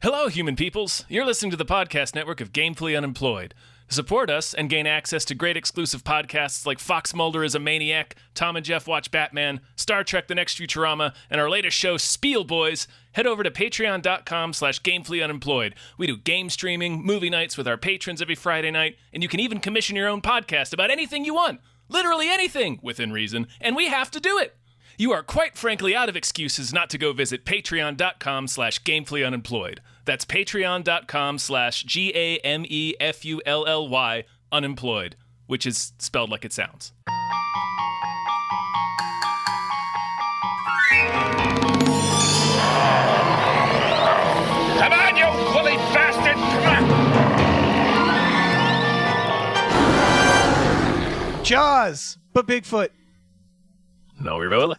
Hello, human peoples. You're listening to the podcast network of Gamefully Unemployed. To support us and gain access to great exclusive podcasts like Fox Mulder is a Maniac, Tom and Jeff Watch Batman, Star Trek The Next Futurama, and our latest show, Spiel Boys, head over to patreon.com/gamefullyunemployed. We do game streaming, movie nights with our patrons every Friday night, and you can even commission your own podcast about anything you want. Literally anything, within reason, and we have to do it. You are quite frankly out of excuses not to go visit patreon.com/gamefullyunemployed. That's patreon.com/GAMEFULLY unemployed, which is spelled like it sounds. Come on, you woolly bastard! Come on! Jaws, but Bigfoot. No, we roll.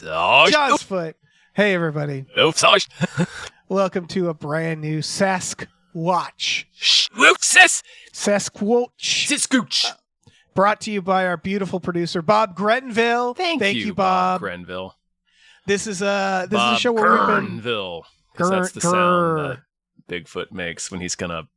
Jaws foot. Hey, everybody. No, Sash. Welcome to a brand new Sasq Watch. Sasquatch. Sasquatch. Brought to you by our beautiful producer, Bob Grenville. Thank you, Bob Grenville. This is a Bob show where we've been... Grenville. Because that's the sound that Bigfoot makes when he's gonna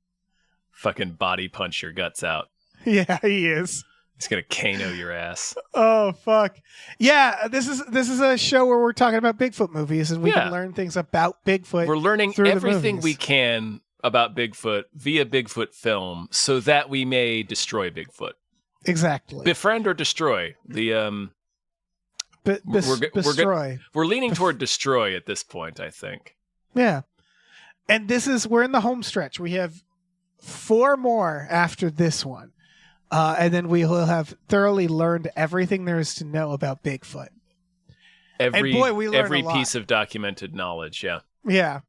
fucking body punch your guts out. Yeah, he is. He's gonna Kano your ass. Oh fuck! Yeah, this is a show where we're talking about Bigfoot movies, and we can learn things about Bigfoot. We're learning everything we can about Bigfoot via Bigfoot film, so that we may destroy Bigfoot. Exactly. Befriend or destroy. The destroy. We're leaning toward destroy at this point, I think. Yeah, and we're in the home stretch. We have 4 more after this one. And then we will have thoroughly learned everything there is to know about Bigfoot. Every we learned every a lot. piece of documented knowledge, yeah. Yeah,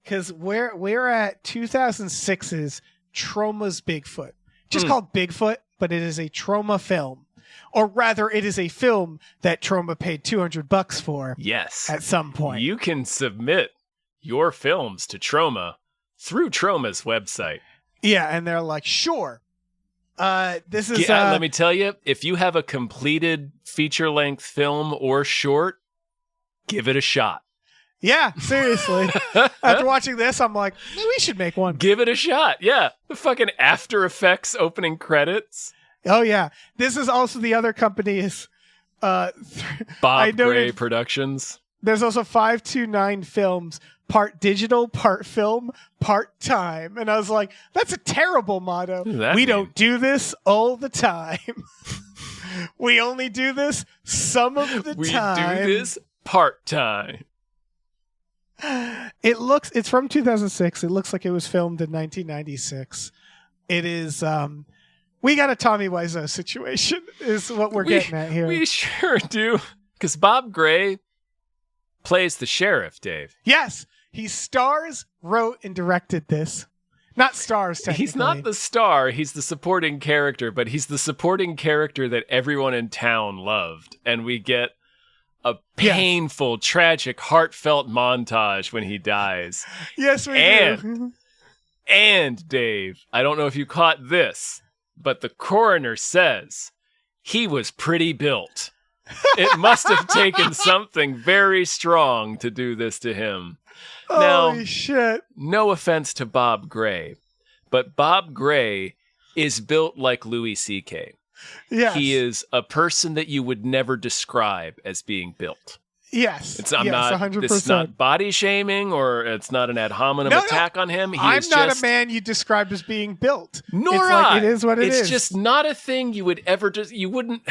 because we're at 2006's Troma's Bigfoot. Just called Bigfoot, but it is a Troma film. Or rather, it is a film that Troma paid $200 for. Yes. At some point. You can submit your films to Troma through Troma's website. Yeah, and they're like, sure. This is. Let me tell you, if you have a completed feature-length film or short, give it a shot. Yeah, seriously. After watching this, I'm like, maybe we should make one. Give it a shot. Yeah, the fucking After Effects opening credits. Oh yeah, this is also the other company is Bob Gray Productions. There's also 529 Films. Part digital, part film, part time. And I was like, that's a terrible motto. We don't do this all the time. We only do this some of the time. We do this part time. It's from 2006. It looks like it was filmed in 1996. It is, we got a Tommy Wiseau situation is what we're getting at here. We sure do. Because Bob Gray plays the sheriff, Dave. Yes. He stars, wrote, and directed this. Not stars, technically. He's not the star. He's the supporting character, but he's the supporting character that everyone in town loved. And we get a painful, tragic, heartfelt montage when he dies. Yes, we do. And, Dave, I don't know if you caught this, but the coroner says he was pretty built. It must have taken something very strong to do this to him. Now, holy shit. No offense to Bob Gray, but Bob Gray is built like Louis C.K. Yes. He is a person that you would never describe as being built. Yes. It's 100%. It's not body shaming or it's not an ad hominem attack on him. I'm not a man you described as being built. Nor it's I. Like, it is what it is. It's just not a thing you would ever just. You wouldn't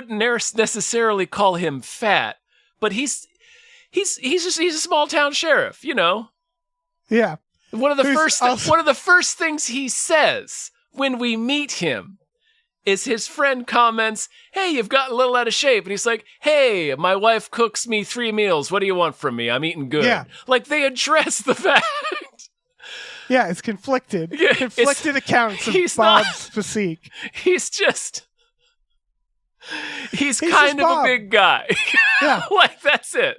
necessarily call him fat, but he's a small town sheriff, you know. Yeah. One of the first things he says when we meet him is his friend comments, "Hey, you've gotten a little out of shape." And he's like, "Hey, my wife cooks me 3 meals. What do you want from me? I'm eating good." Yeah. Like they address the fact. Yeah, it's conflicted. Yeah, conflicted accounts of Bob's physique. He's kind of Bob. a big guy. Yeah. Like that's it.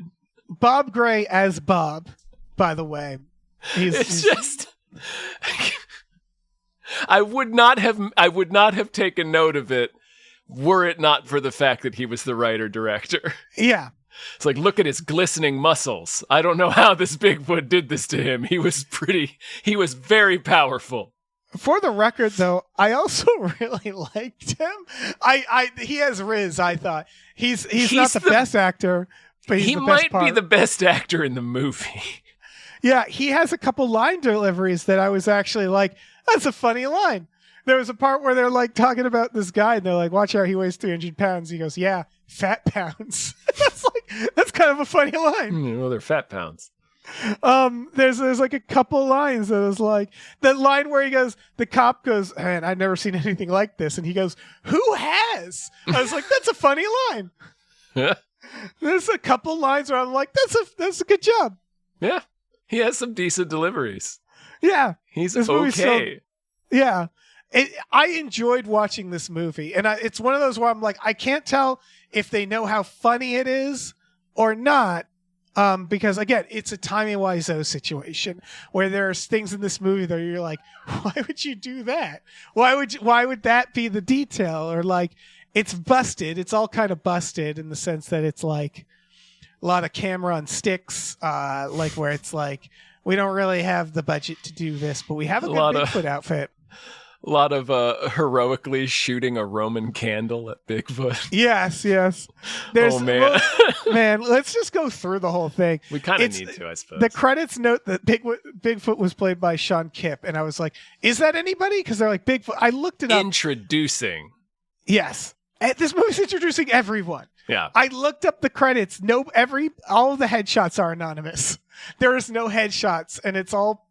Bob Gray as Bob, by the way. He's just I would not have taken note of it were it not for the fact that he was the writer-director. Yeah. It's like, look at his glistening muscles. I don't know how this Bigfoot did this to him. He was very powerful. For the record, though, I also really liked him. He has Riz, I thought. He's not the best actor, but he's the best might part. be the best actor in the movie. Yeah, he has a couple line deliveries that I was actually like, that's a funny line. There was a part where they're like talking about this guy and they're like, watch out, he weighs 300 pounds. He goes, yeah, fat pounds. That's kind of a funny line. Well, they're fat pounds. There's like a couple lines that was like that line where he goes, the cop goes, man, I've never seen anything like this. And he goes, who has? I was like, that's a funny line. There's a couple lines where I'm like, that's a good job. Yeah. He has some decent deliveries. Yeah. He's okay. Yeah. I enjoyed watching this movie. And it's one of those where I'm like, I can't tell if they know how funny it is or not. Because again, it's a Tommy Wiseau situation where there's things in this movie that you're like, why would you do that? Why would that be the detail? Or like, it's busted. It's all kind of busted in the sense that it's like a lot of camera on sticks, like where it's like, we don't really have the budget to do this, but we have a good Bigfoot outfit. A lot of heroically shooting a Roman candle at Bigfoot. Yes. Oh, man. Man, let's just go through the whole thing. We kind of need to, I suppose. The credits note that Bigfoot was played by Sean Kipp, and I was like, is that anybody? Because they're like, Bigfoot. I looked it up. Introducing. Yes. This movie's introducing everyone. Yeah. I looked up the credits. All of the headshots are anonymous. There is no headshots, and it's all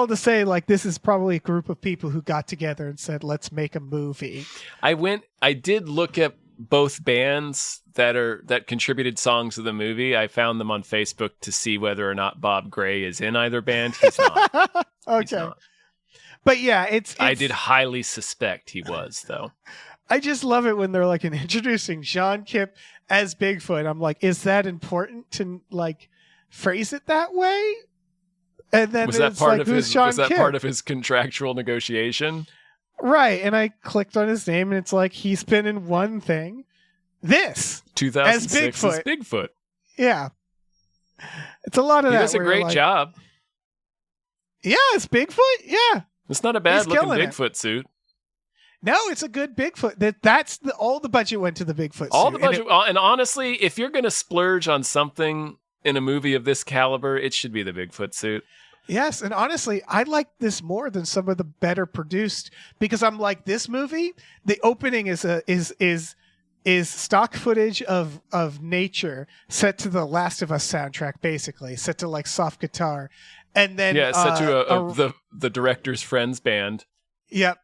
to say, like, this is probably a group of people who got together and said, let's make a movie. I did look at both bands that contributed songs to the movie. I found them on Facebook to see whether or not Bob Gray is in either band. He's not. Okay. He's not. But yeah, it's I did highly suspect he was, though. I just love it when they're like introducing Sean Kipp as Bigfoot. I'm like, is that important to like phrase it that way? And then was that part Kipp? of his contractual negotiation? Right. And I clicked on his name and it's like he's been in one thing. This 2006 as Bigfoot. Yeah. It's a lot of that. He does a great job. Yeah, it's Bigfoot. Yeah. It's not a bad looking Bigfoot suit. No, it's a good Bigfoot. That's all the budget went to the Bigfoot all suit. The budget, and honestly, if you're going to splurge on something in a movie of this caliber, it should be the Bigfoot suit. Yes, and honestly, I like this more than some of the better produced because I'm like, this movie, the opening is stock footage of nature set to the Last of Us soundtrack, basically set to like soft guitar, and then set to the director's friend's band. Yep.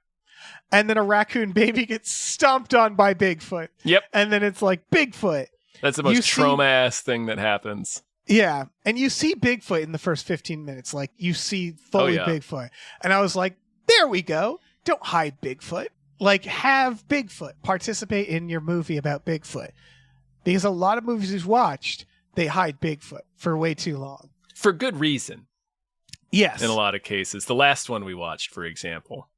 And then a raccoon baby gets stomped on by Bigfoot. Yep. And then it's like Bigfoot. That's the most Troma-ass thing that happens. Yeah. And you see Bigfoot in the first 15 minutes. Like, you see fully Bigfoot. And I was like, there we go. Don't hide Bigfoot. Like, have Bigfoot participate in your movie about Bigfoot. Because a lot of movies we've watched, they hide Bigfoot for way too long. For good reason. Yes. In a lot of cases. The last one we watched, for example.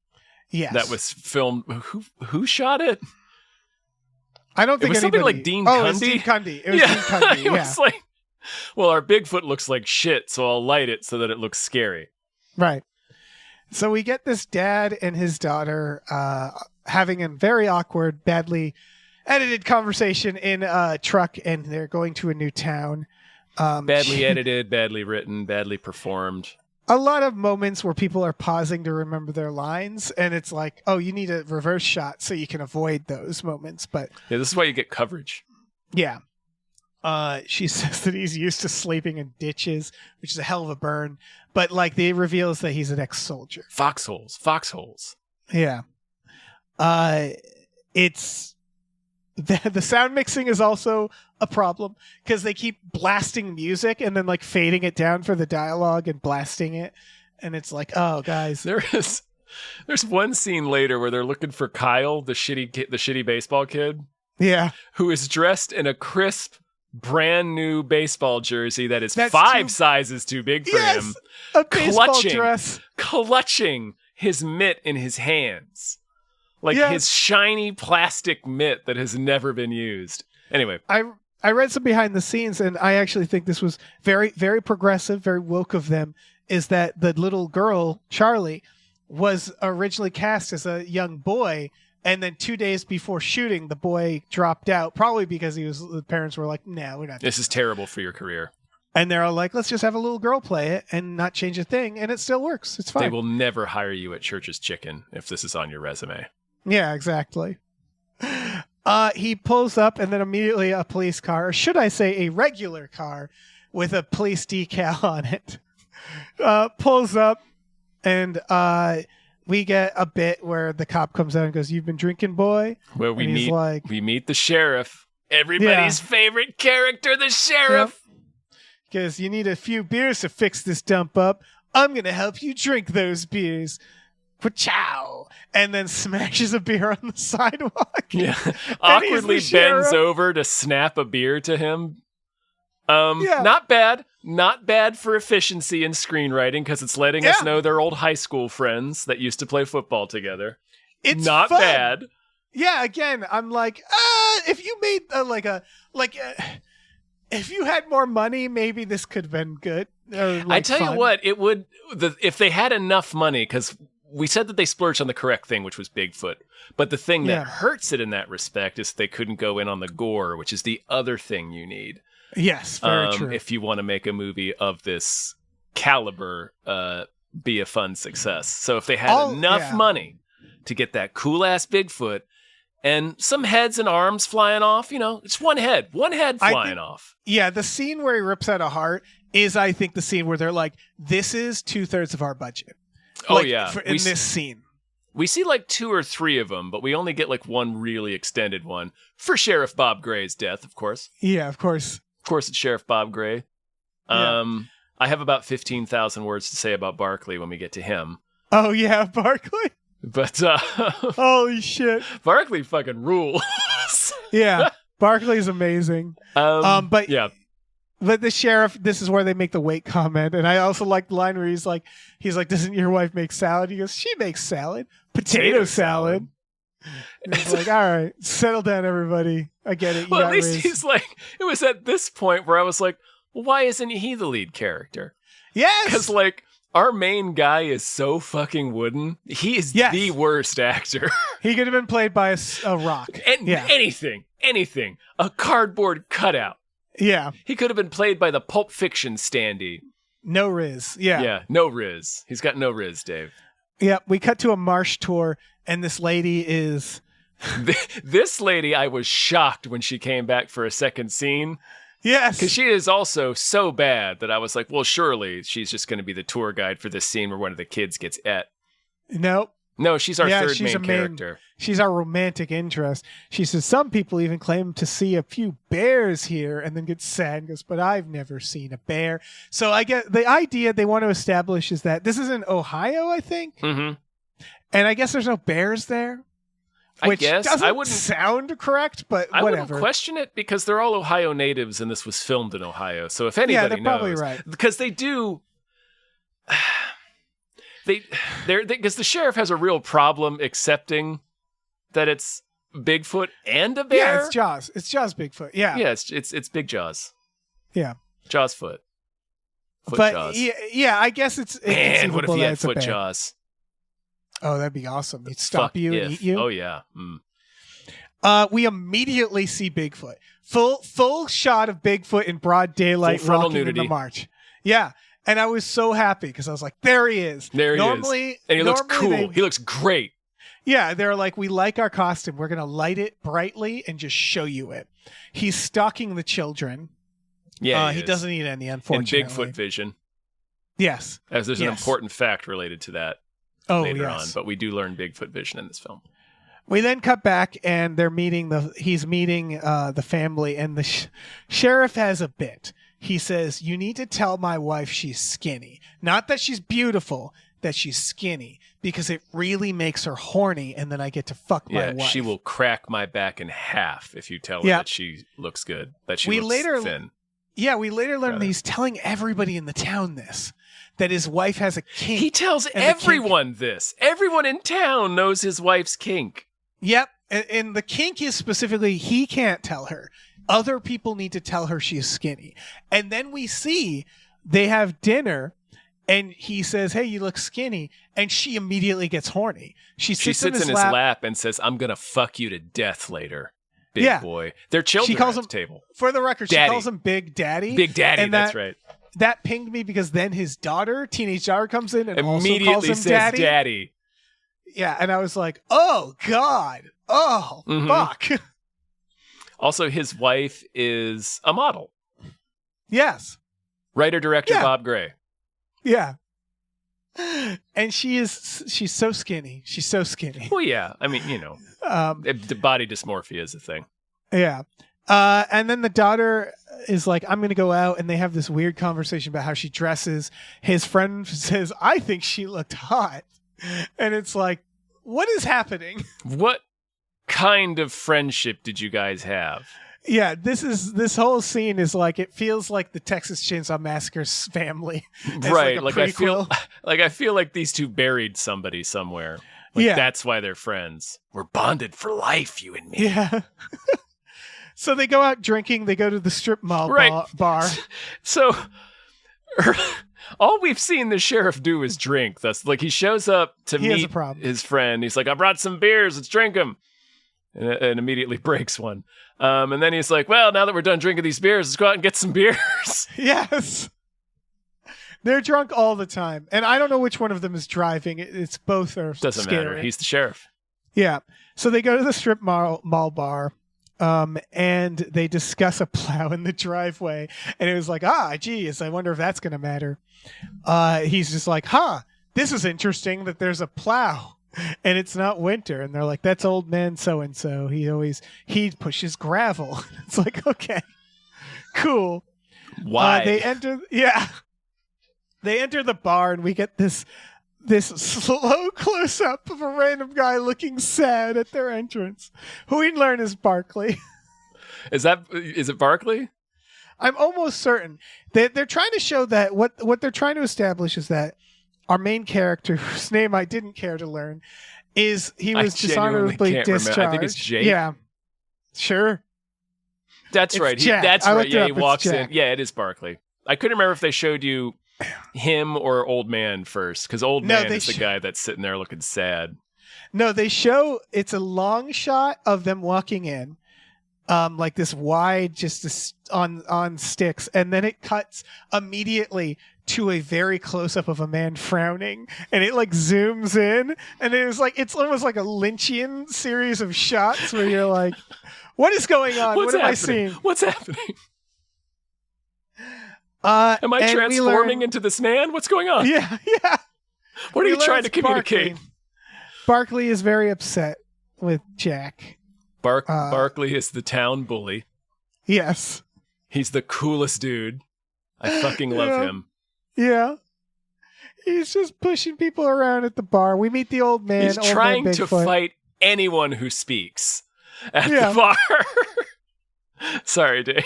Yes. That was filmed. Who shot it? I don't think it was anybody. Something like Dean Cundy. It was Dean Cundy. It was Dean Cundy. It was like, well, our Bigfoot looks like shit, so I'll light it so that it looks scary. Right. So we get this dad and his daughter having a very awkward, badly edited conversation in a truck, and they're going to a new town. Badly edited, badly written, badly performed. A lot of moments where people are pausing to remember their lines, and it's like, oh, you need a reverse shot so you can avoid those moments. But yeah, this is why you get coverage. Yeah. She says that he's used to sleeping in ditches, which is a hell of a burn. But like, they reveals that he's an ex-soldier. Foxholes. Yeah. It's the sound mixing is also a problem because they keep blasting music and then like fading it down for the dialogue and blasting it, and it's like, oh guys, there's one scene later where they're looking for Kyle, the shitty baseball kid, who is dressed in a crisp brand new baseball jersey that is sizes too big for him, a baseball dress, clutching his mitt in his hands. Like his shiny plastic mitt that has never been used. Anyway. I read some behind the scenes, and I actually think this was very, very progressive, very woke of them, is that the little girl, Charlie, was originally cast as a young boy, and then 2 days before shooting, the boy dropped out, probably because the parents were like, no, we're not. This is terrible for your career. And they're all like, let's just have a little girl play it and not change a thing, and it still works. It's fine. They will never hire you at Church's Chicken if this is on your resume. Yeah, exactly. He pulls up, and then immediately a police car, or should I say a regular car with a police decal on it, pulls up, and we get a bit where the cop comes out and goes, "You've been drinking, boy?" Where we meet the sheriff. Everybody's favorite character, the sheriff. Because you need a few beers to fix this dump up. I'm going to help you drink those beers. Chow, and then smashes a beer on the sidewalk. Yeah, awkwardly bends over to snap a beer to him. Not bad for efficiency in screenwriting, because it's letting us know they're old high school friends that used to play football together. It's not fun. bad. Yeah, again, I'm like, if you made if you had more money, maybe this could have been good. I tell you what, it would if they had enough money, because we said that they splurged on the correct thing, which was Bigfoot. But the thing that hurts it in that respect is they couldn't go in on the gore, which is the other thing you need. Yes, very true. If you want to make a movie of this caliber, be a fun success. So if they had enough money to get that cool-ass Bigfoot and some heads and arms flying off, it's one head flying off. Yeah, the scene where he rips out a heart is, I think, the scene where they're like, this is 2/3 of our budget. In this scene. We see like 2 or 3 of them, but we only get like one really extended one for Sheriff Bob Gray's death, of course. Yeah, of course. Of course, it's Sheriff Bob Gray. I have about 15,000 words to say about Barkley when we get to him. Oh, yeah, Barkley? But, holy shit. Barkley fucking rules. Yeah, Barkley's amazing. But the sheriff, this is where they make the weight comment. And I also like the line where he's like, doesn't your wife make salad? He goes, she makes salad. Potato salad. And he's like, all right, settle down, everybody. I get it. Well, at least he's like, it was at this point where I was like, well, why isn't he the lead character? Yes. Because, like, our main guy is so fucking wooden. He is the worst actor. He could have been played by a rock. Anything. A cardboard cutout. Yeah. He could have been played by the Pulp Fiction standee. No Riz. Yeah. Yeah, no Riz. He's got no Riz, Dave. Yeah, we cut to a marsh tour, and this lady is... This lady, I was shocked when she came back for a second scene. Yes. Because she is also so bad that I was like, well, surely she's just going to be the tour guide for this scene where one of the kids gets et. Nope. No, she's our third main character. She's our romantic interest. She says, some people even claim to see a few bears here, and then gets sad and goes, but I've never seen a bear. So I get the idea they want to establish is that this is in Ohio, I think. Mm-hmm. And I guess there's no bears there. Which doesn't sound correct, but whatever. I wouldn't question it because they're all Ohio natives and this was filmed in Ohio. So if anybody they're probably right. Because they do... Because the sheriff has a real problem accepting that it's Bigfoot and a bear. Yeah, it's Jaws. It's Jaws Bigfoot. Yeah. Yeah, it's Big Jaws. Yeah. Jaws foot. Jaws. Yeah, I guess it's Man, what if he had foot Jaws? Oh, that'd be awesome. He'd stop and eat you. Oh yeah. Mm. We immediately see Bigfoot. Full shot of Bigfoot in broad daylight walking in the march. Yeah. And I was so happy because I was like, there he is. There he is. And he looks cool. He looks great. Yeah, they're like, we like our costume. We're going to light it brightly and just show you it. He's stalking the children. Yeah, he doesn't eat any, unfortunately. In Bigfoot vision. Yes. As there's an important fact related to that later on. But we do learn Bigfoot vision in this film. We then cut back and they're he's meeting the family, and the sheriff has a bit. He says, you need to tell my wife she's skinny. Not that she's beautiful, that she's skinny. Because it really makes her horny, and then I get to fuck my wife. Yeah, she will crack my back in half if you tell her that she looks good, that she looks thin. Yeah, we later learn that he's telling everybody in the town this. That his wife has a kink. He tells everyone this. Everyone in town knows his wife's kink. Yep. And the kink is specifically, he can't tell her. Other people need to tell her she's skinny. And then we see they have dinner and he says, hey, you look skinny. And she immediately gets horny. She sits in his lap and says, I'm going to fuck you to death later, big boy. They're children calls at him, the table. For the record, Daddy. she calls him Big Daddy. Big Daddy, and that's right. That pinged me because then his teenage daughter comes in and immediately also calls him says Daddy. Yeah, and I was like, oh, God. Oh, fuck. Also, his wife is a model. Yes. Writer-director Bob Gray. Yeah. And she's so skinny. She's so skinny. Well, yeah. I mean, the body dysmorphia is a thing. Yeah. And then the daughter is like, I'm going to go out. And they have this weird conversation about how she dresses. His friend says, I think she looked hot. And it's like, what is happening? What kind of friendship did you guys have? Yeah, this whole scene is like, it feels like the Texas Chainsaw Massacre's family. Right. I feel like these two buried somebody somewhere. That's why they're friends. We're bonded for life, you and me. Yeah. So they go out drinking. They go to the strip mall bar. So all we've seen the sheriff do is drink. That's like he shows up to meet his friend. He's like, I brought some beers. Let's drink them. And immediately breaks one. And then he's like, well, now that we're done drinking these beers, let's go out and get some beers. Yes. They're drunk all the time. And I don't know which one of them is driving. It's both are Doesn't scary. matter. He's the sheriff. Yeah. So they go to the strip mall bar. And they discuss a plow in the driveway. And it was like, geez, I wonder if that's going to matter. He's just like, this is interesting that there's a plow and it's not winter. And they're like, that's old man so-and-so. He pushes gravel. It's like, okay, cool. Why? They enter the bar and we get this slow close-up of a random guy looking sad at their entrance, who we learn is Barkley. Is it Barkley? I'm almost certain. They're trying to show that what they're trying to establish is that our main character, whose name I didn't care to learn, was dishonorably discharged. I think it's Jake. Yeah, sure. That's right. Jack. Yeah, he walks in. Yeah, it is Barkley. I couldn't remember if they showed you him or Old Man first, because Old Man is the guy that's sitting there looking sad. No, they show it's a long shot of them walking in, like this wide, just on sticks, and then it cuts immediately to a very close up of a man frowning, and it like zooms in, and it's almost like a Lynchian series of shots where you're like, what is going on? What am I seeing? What's happening? Am I transforming into this man? What's going on? Yeah. What are you trying to communicate? Barkley is very upset with Jack. Barkley is the town bully. Yes. He's the coolest dude. I fucking love him. Yeah. He's just pushing people around at the bar. We meet the old man. He's trying to fight anyone who speaks at the bar. Sorry, Dave.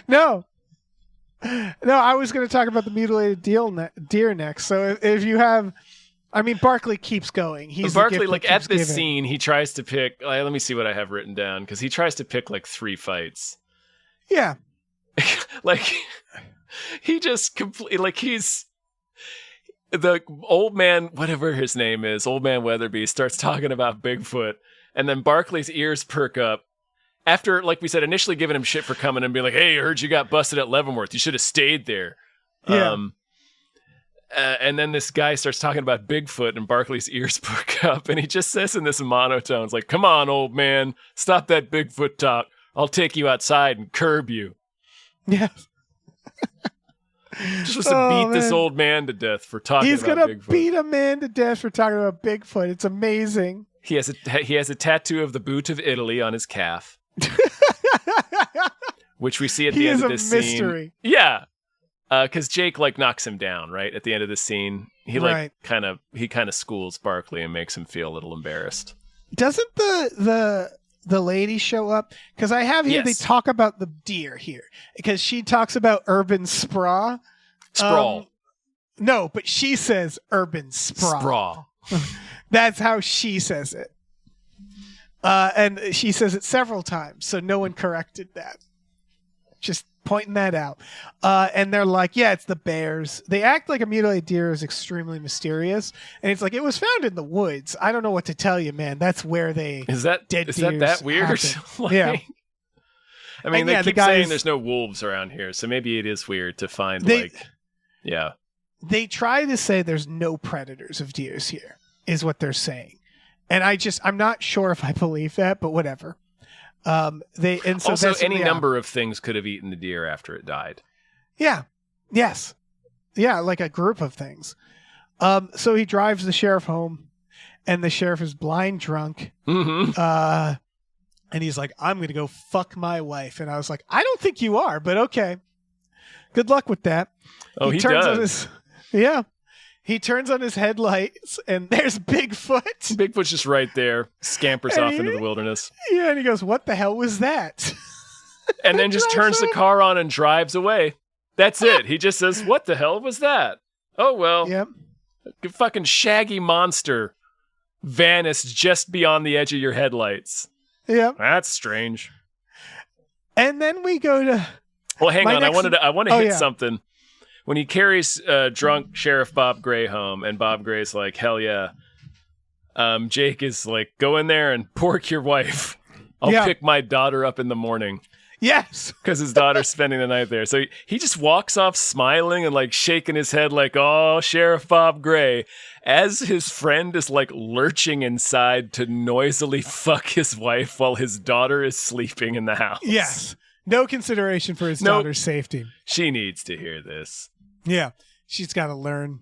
No, I was going to talk about the mutilated deer next. So if you have, Barkley keeps going. Barkley, like at this scene, he tries to pick. Let me see what I have written down, because he tries to pick like 3 fights. Yeah, like he just completely he's the old man, whatever his name is, Old Man Weatherby, starts talking about Bigfoot, and then Barkley's ears perk up. After, like we said, initially giving him shit for coming and being like, hey, I heard you got busted at Leavenworth. You should have stayed there. Yeah. And then this guy starts talking about Bigfoot, and Barkley's ears perk up, and he just says in this monotone, it's like, come on, old man, stop that Bigfoot talk. I'll take you outside and curb you. Yeah. Just to beat this old man to death for talking about Bigfoot. He's going to beat a man to death for talking about Bigfoot. It's amazing. He has a tattoo of the boot of Italy on his calf. Which we see at the end of this scene. He is a mystery. Yeah. Because Jake knocks him down, right? At the end of the scene. He kind of schools Barkley and makes him feel a little embarrassed. Doesn't the lady show up? Because I have here, They talk about the deer here. Because she talks about urban sprawl. No, but she says urban sprawl. That's how she says it. And she says it several times, so no one corrected that. Just pointing that out. And they're like, yeah, it's the bears. They act like a mutilated deer is extremely mysterious. And it's like, it was found in the woods. I don't know what to tell you, man. That's where is that weird? Like, yeah. I mean, they keep saying there's no wolves around here, so maybe it is weird to find They try to say there's no predators of deers here, is what they're saying. And I'm not sure if I believe that, but whatever. Any number of things could have eaten the deer after it died. Yeah. Yes. Yeah, like a group of things. So he drives the sheriff home, and the sheriff is blind drunk. Mm-hmm. And he's like, I'm going to go fuck my wife. And I was like, I don't think you are, but okay. Good luck with that. Oh, he does. He turns on his headlights, and there's Bigfoot. Bigfoot's just right there, scampers off into the wilderness. Yeah, and he goes, what the hell was that? And then just turns the car on and drives away. That's it. He just says, what the hell was that? Oh, well. Yep. A fucking shaggy monster vanished just beyond the edge of your headlights. Yep. That's strange. And then we go to... Well, hang on. I want to hit something. When he carries drunk Sheriff Bob Gray home, and Bob Gray's like, hell yeah. Jake is like, go in there and pork your wife. I'll pick my daughter up in the morning. Yes. Because his daughter's spending the night there. So he just walks off smiling and like shaking his head like, oh, Sheriff Bob Gray. As his friend is like lurching inside to noisily fuck his wife while his daughter is sleeping in the house. Yes. No consideration for his daughter's safety. She needs to hear this. Yeah. She's got to learn.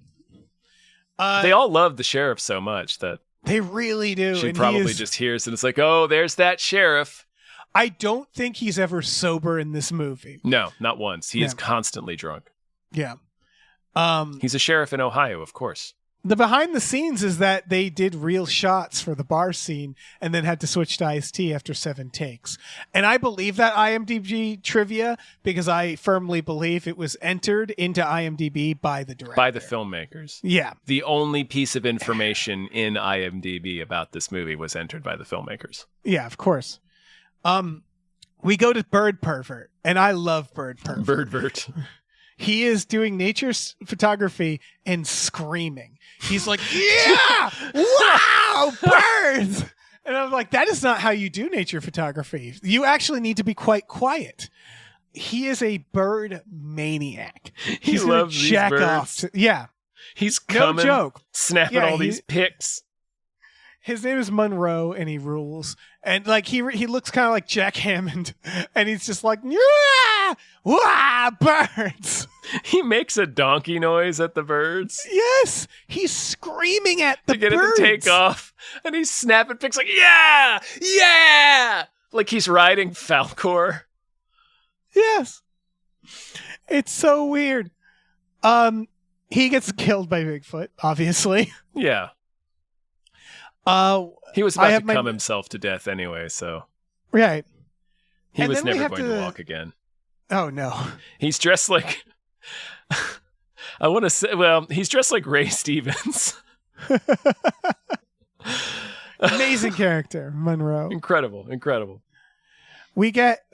They all love the sheriff so much that they really do. She probably just hears and it's like, oh, there's that sheriff. I don't think he's ever sober in this movie. No, not once. He is constantly drunk. Yeah. He's a sheriff in Ohio, of course. The behind the scenes is that they did real shots for the bar scene and then had to switch to Ice-T after 7 takes. And I believe that IMDb trivia because I firmly believe it was entered into IMDb by the director. By the filmmakers. Yeah. The only piece of information in IMDb about this movie was entered by the filmmakers. Yeah, of course. We go to Bird Pervert, and I love Bird Pervert. Birdvert. He is doing nature photography and screaming. He's like, yeah, wow, birds. And I'm like, that is not how you do nature photography. You actually need to be quite quiet. He is a bird maniac. He's going to jack off. Yeah. He's coming, no joke. Snapping all these pics. His name is Monroe, and he rules. And like he looks kind of like Jack Hammond, and he's just like, yeah, wah, birds. He makes a donkey noise at the birds. Yes, he's screaming at the birds. To get it to take off, and he's snapping pics like, yeah, yeah, like he's riding Falcor. Yes, it's so weird. He gets killed by Bigfoot, obviously. Yeah. He was about to come himself to death anyway, so right. He was never going to walk again. Oh no. He's dressed like I want to say, well, he's dressed like Ray Stevens. Amazing character, Monroe. Incredible.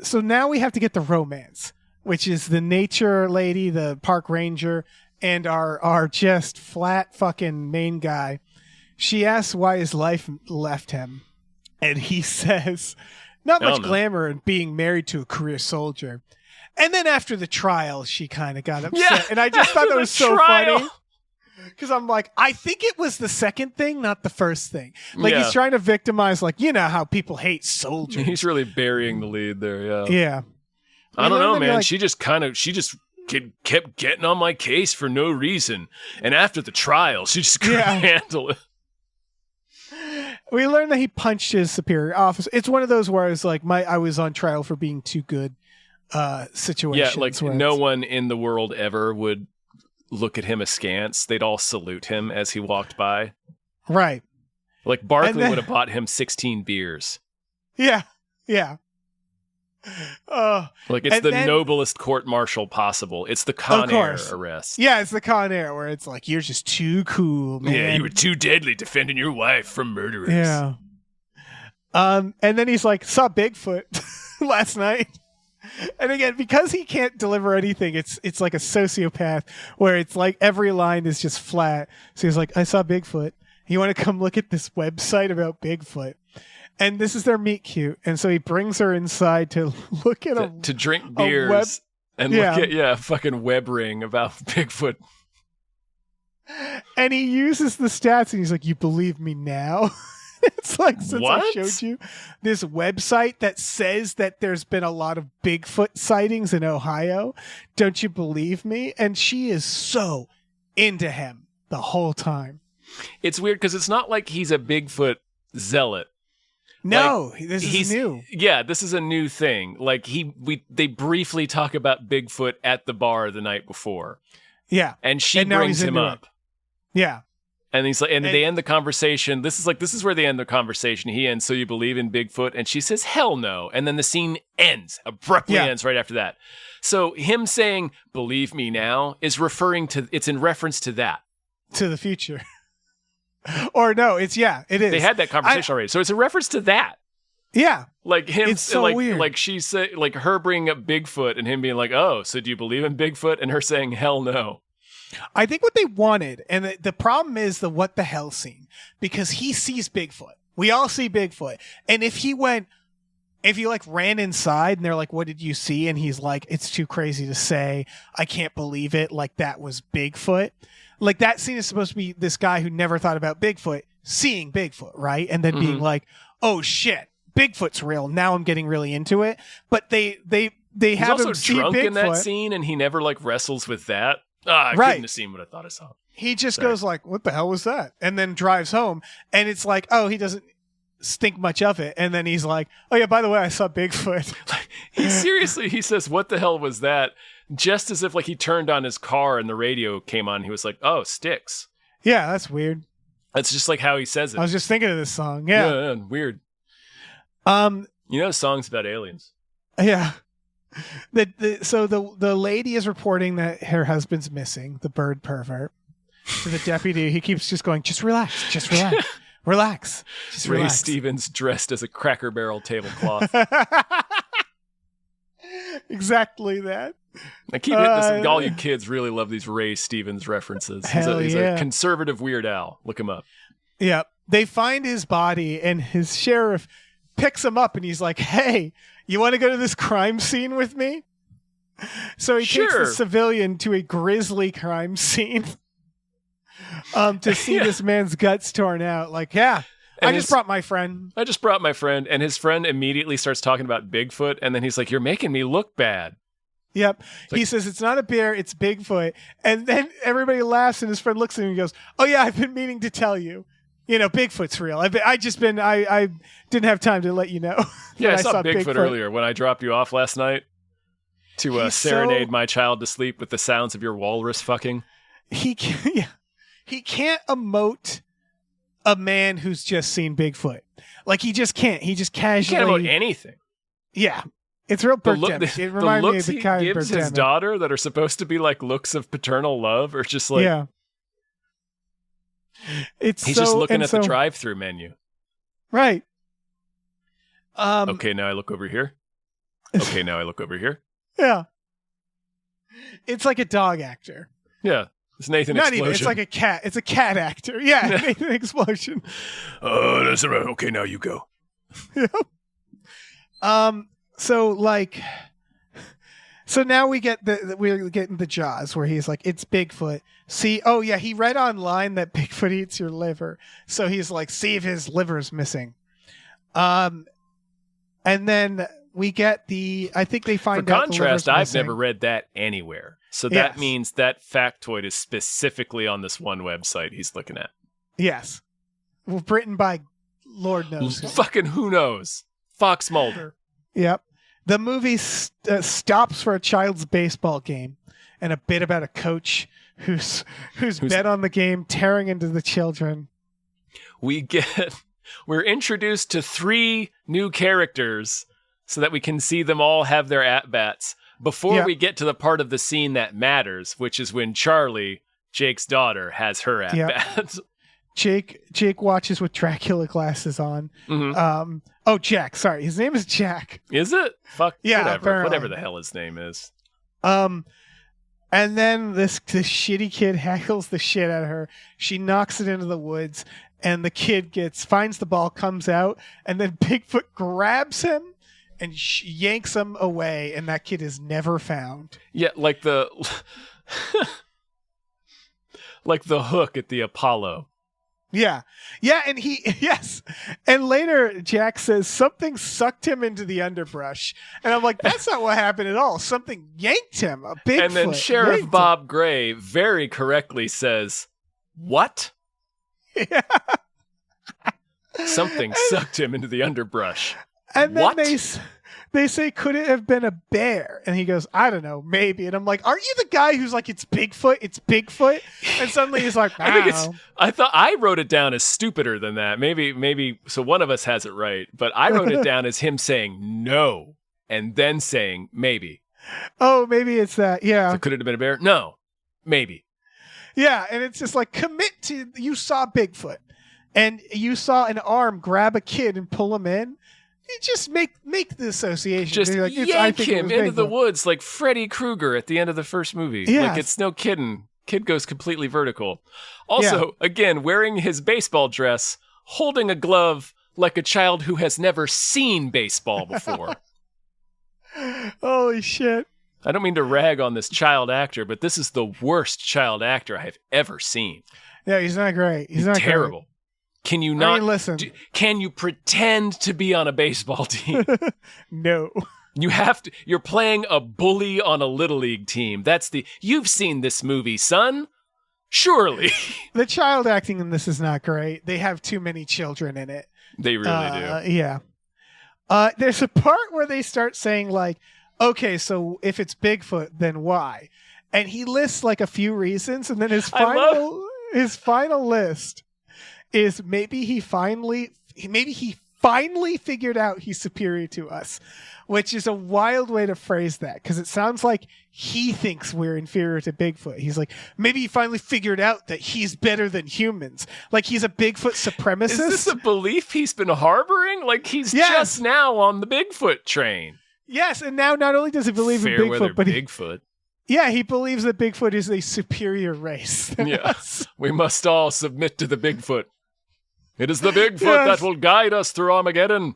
So now we have to get the romance, which is the nature lady, the park ranger, and our just flat fucking main guy. She asks why his life left him, and he says, not much glamour in being married to a career soldier. And then after the trial, she kind of got upset. Yeah, and I just thought that was so funny. Because I'm like, I think it was the second thing, not the first thing. Like, he's trying to victimize, like, you know how people hate soldiers. He's really burying the lead there, yeah. Yeah. I don't know, man. Like, she just kept getting on my case for no reason. And after the trial, she just couldn't handle it. We learned that he punched his superior officer. It's one of those where I was like, I was on trial for being too good situations. Yeah, like no one in the world ever would look at him askance. They'd all salute him as he walked by. Right. Like Barkley would have bought him 16 beers. Yeah. Yeah. Like it's the noblest court-martial possible. It's the Con Air arrest. Yeah, it's the Con Air where it's like, you're just too cool, man. Yeah, you were too deadly defending your wife from murderers. Yeah. And then he's like, saw Bigfoot last night. And again, because he can't deliver anything, it's like a sociopath where it's like every line is just flat. So he's like, I saw Bigfoot. You want to come look at this website about Bigfoot? And this is their meet cute. And so he brings her inside to look at to drink beers and look at a fucking web ring about Bigfoot. And he uses the stats and he's like, you believe me now? It's like, since what? I showed you this website that says that there's been a lot of Bigfoot sightings in Ohio, don't you believe me? And she is so into him the whole time. It's weird because it's not like he's a Bigfoot zealot. No, this is new. Yeah, this is a new thing. Like they briefly talk about Bigfoot at the bar the night before. Yeah. And she brings him up. Yeah. And he's like, and they end the conversation. This is where they end the conversation. He ends, so you believe in Bigfoot? And she says, hell no. And then the scene abruptly ends right after that. So him saying, believe me now, it's in reference to that. To the future. Or no, it is. They had that conversation already. So it's a reference to that. Yeah. Like him, it's so weird. Like she said, like her bringing up Bigfoot and him being like, oh, so do you believe in Bigfoot? And her saying, hell no. I think what they wanted, and the problem is the what the hell scene, because he sees Bigfoot. We all see Bigfoot. And if he like ran inside and they're like, what did you see? And he's like, it's too crazy to say. I can't believe it. Like that was Bigfoot. Like that scene is supposed to be this guy who never thought about Bigfoot seeing Bigfoot, right? And then being like, oh shit, Bigfoot's real. Now I'm getting really into it. But they have him see Bigfoot. He's also drunk in that scene and he never like wrestles with that. I couldn't have seen what I thought I saw. He just goes like, what the hell was that? And then drives home. And it's like, oh, he doesn't think much of it. And then he's like, oh yeah, by the way, I saw Bigfoot. He says, what the hell was that? Just as if like he turned on his car and the radio came on. He was like, oh, sticks. Yeah, that's weird. That's just like how he says it. I was just thinking of this song. Yeah, weird. Songs about aliens. Yeah. So the lady is reporting that her husband's missing, the bird pervert. To the deputy, he keeps just going, just relax, relax. Just Ray relax. Stevens dressed as a Cracker Barrel tablecloth. Exactly that. I keep hitting this. All you kids really love these Ray Stevens references. He's a conservative Weird Al. Look him up. Yeah. They find his body and his sheriff picks him up and he's like, hey, you want to go to this crime scene with me? So he takes the civilian to a grisly crime scene to see this man's guts torn out. Like, yeah, I just brought my friend. And his friend immediately starts talking about Bigfoot. And then he's like, you're making me look bad. Yep. He says, it's not a bear, it's Bigfoot. And then everybody laughs and his friend looks at him and goes, oh yeah, I've been meaning to tell you. Bigfoot's real. I didn't have time to let you know. Yeah, I saw Bigfoot earlier when I dropped you off last night to serenade my child to sleep with the sounds of your walrus fucking. He can't emote a man who's just seen Bigfoot. Like he just can't. He just casually. He can't emote anything. Yeah. It's real Birdemic. It reminds me of the kind he gives his daughter that are supposed to be like looks of paternal love or just like. Yeah. He's just looking at the drive-through menu. Right. Okay, now I look over here. Okay, now I look over here. Yeah. It's like a dog actor. Yeah. It's Nathan Not Explosion. Even. It's like a cat. It's a cat actor. Yeah. Nathan Explosion. Oh, that's right. Okay, now you go. Yeah. So now we're getting the Jaws where he's like, it's Bigfoot. See, oh yeah, he read online that Bigfoot eats your liver. So he's like, see if his liver's missing. And then we get I think they find out. For contrast, contrast, I've never read that anywhere. So that means that factoid is specifically on this one website he's looking at. Yes. Well, written by Lord knows. Fucking who knows? Fox Mulder. Yep. The movie stops for a child's baseball game and a bit about a coach who's bet on the game, tearing into the children. We're introduced to 3 new characters so that we can see them all have their at-bats before we get to the part of the scene that matters, which is when Charlie, Jake's daughter, has her at-bats. Jake watches with Dracula glasses on. Mm-hmm. Oh, Jack. Sorry, his name is Jack. Is it? Fuck. Yeah, Whatever. apparently. Whatever the hell his name is. And then this shitty kid heckles the shit out of her. She knocks it into the woods, and the kid finds the ball, comes out, and then Bigfoot grabs him and yanks him away, and that kid is never found. Yeah, like the like the hook at the Apollo. Yeah. Yeah, and yes. And later Jack says something sucked him into the underbrush. And I'm like, that's not what happened at all. Something yanked him. A Bigfoot. And then Sheriff yanked Bob Gray very correctly says, "What?" him. Yeah. Something sucked him into the underbrush. And then What? they say, could it have been a bear? And he goes, I don't know, maybe. And I'm like, aren't you the guy who's like, it's Bigfoot? And suddenly he's like, I thought I wrote it down as stupider than that. Maybe so one of us has it right, but I wrote it down as him saying no and then saying maybe. Oh, maybe it's that. Yeah. So could it have been a bear? No. Maybe. Yeah, and it's just like, commit to, you saw Bigfoot and you saw an arm grab a kid and pull him in. You just make the association. Just like, yank him into the woods like Freddy Krueger at the end of the first movie. Yes. Like, it's no kidding. Kid goes completely vertical. Also, again, wearing his baseball dress, holding a glove like a child who has never seen baseball before. Holy shit. I don't mean to rag on this child actor, but this is the worst child actor I have ever seen. Yeah, he's not great. He's not terrible. Great. Can you not listen? Can you pretend to be on a baseball team? No. You have to. You're playing a bully on a little league team. You've seen this movie, son. Surely. The child acting in this is not great. They have too many children in it. They really do. Yeah. There's a part where they start saying like, okay, so if it's Bigfoot, then why? And he lists like a few reasons, and then his final list is maybe he finally figured out he's superior to us, which is a wild way to phrase that because it sounds like he thinks we're inferior to Bigfoot. He's like, maybe he finally figured out that he's better than humans. Like he's a Bigfoot supremacist. Is this a belief he's been harboring? Like he's just now on the Bigfoot train. Yes, and now not only does he believe in Bigfoot, but Bigfoot. He believes that Bigfoot is a superior race. Yes, we must all submit to the Bigfoot. It is the Bigfoot that will guide us through Armageddon.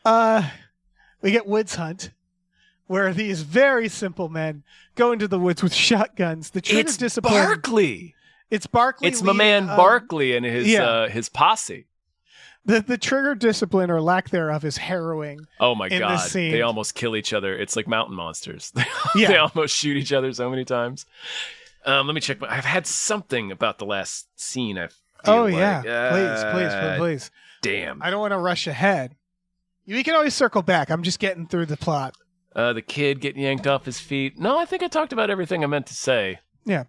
We get Woods Hunt, where these very simple men go into the woods with shotguns. The trigger discipline. Barkley. It's Barkley. It's my man Barkley and his posse. The trigger discipline or lack thereof is harrowing. Oh my god! This scene. They almost kill each other. It's like mountain monsters. They almost shoot each other so many times. Let me check. I've had something about the last scene. Please. Damn. I don't want to rush ahead. We can always circle back. I'm just getting through the plot. The kid getting yanked off his feet. No, I think I talked about everything I meant to say. Yeah.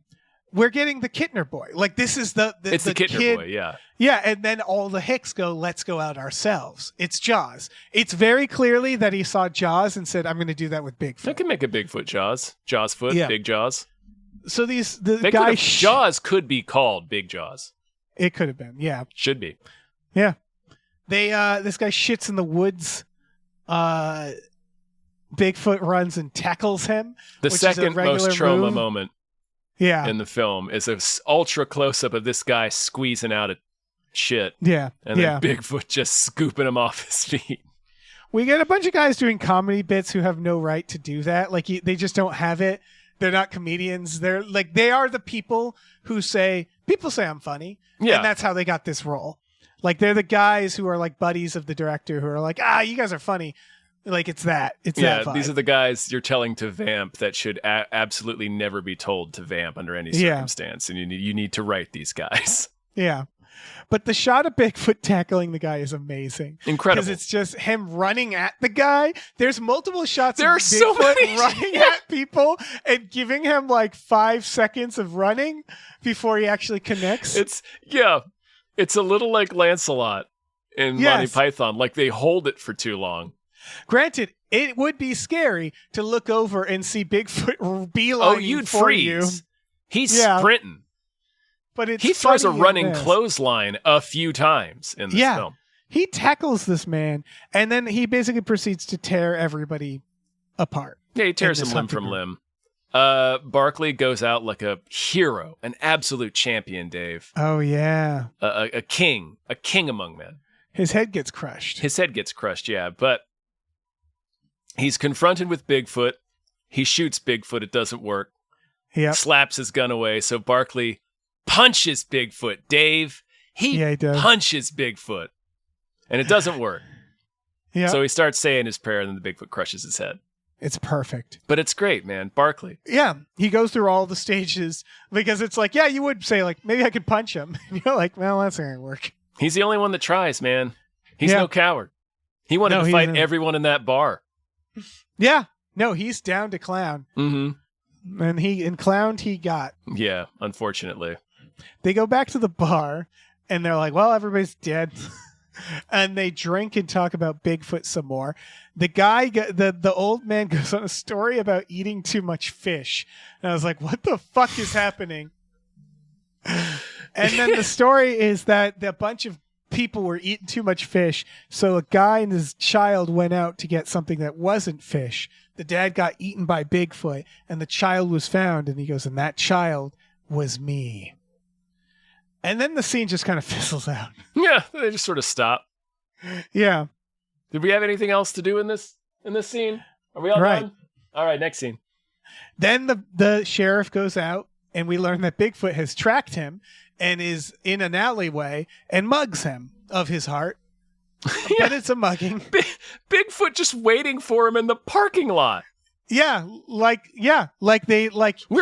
We're getting the Kittner boy. Like this is it's the Kittner kid, boy, yeah. Yeah, and then all the Hicks go, let's go out ourselves. It's Jaws. It's very clearly that he saw Jaws and said, I'm going to do that with Bigfoot. I can make a Bigfoot Jaws. Jaws foot, Big Jaws. So Jaws could be called Big Jaws. It could have been, yeah. Should be. Yeah. This guy shits in the woods. Bigfoot runs and tackles him. The second most Troma moment in the film is an ultra close-up of this guy squeezing out a shit. Yeah. And then Bigfoot just scooping him off his feet. We get a bunch of guys doing comedy bits who have no right to do that. Like they just don't have it. They're not comedians. They're like, they are the people who say I'm funny. Yeah. And that's how they got this role. Like they're the guys who are like buddies of the director who are like, you guys are funny. Like it's that. It's that vibe. These are the guys you're telling to vamp that should absolutely never be told to vamp under any circumstance. And you need to write these guys. Yeah. But the shot of Bigfoot tackling the guy is amazing. Incredible. Because it's just him running at the guy. There's multiple shots of Bigfoot so many running at people and giving him like 5 seconds of running before he actually connects. It's a little like Lancelot in Monty Python. Like they hold it for too long. Granted, it would be scary to look over and see Bigfoot beelining you'd for freeze. you. He's sprinting. But he throws a running clothesline a few times in this film. he tackles this man, and then he basically proceeds to tear everybody apart. Yeah, he tears him limb from limb. Barkley goes out like a hero, an absolute champion, Dave. Oh, yeah. A king among men. His head gets crushed. Yeah, but he's confronted with Bigfoot. He shoots Bigfoot. It doesn't work. Yep. Slaps his gun away, so Barkley punches Bigfoot. Dave, he punches Bigfoot, and it doesn't work. Yeah. So he starts saying his prayer, and then the Bigfoot crushes his head. It's perfect. But it's great, man. Barkley. Yeah. He goes through all the stages because it's like, yeah, you would say, like, maybe I could punch him. And you're like, well, that's not going to work. He's the only one that tries, man. He's no coward. He wanted to fight everyone in that bar. Yeah. No, he's down to clown. Mm-hmm. And clowned he got. Yeah, unfortunately. They go back to the bar, and they're like, well, everybody's dead. And they drink and talk about Bigfoot some more. The guy, the old man goes on a story about eating too much fish. And I was like, what the fuck is happening? And then the story is that a bunch of people were eating too much fish. So a guy and his child went out to get something that wasn't fish. The dad got eaten by Bigfoot, and the child was found. And he goes, and that child was me. And then the scene just kind of fizzles out. Yeah, they just sort of stop. Yeah. Did we have anything else to do in this scene? Are we all done? All right, next scene. Then the sheriff goes out, and we learn that Bigfoot has tracked him and is in an alleyway and mugs him of his heart. Yeah. But it's a mugging. Bigfoot just waiting for him in the parking lot. Yeah, we're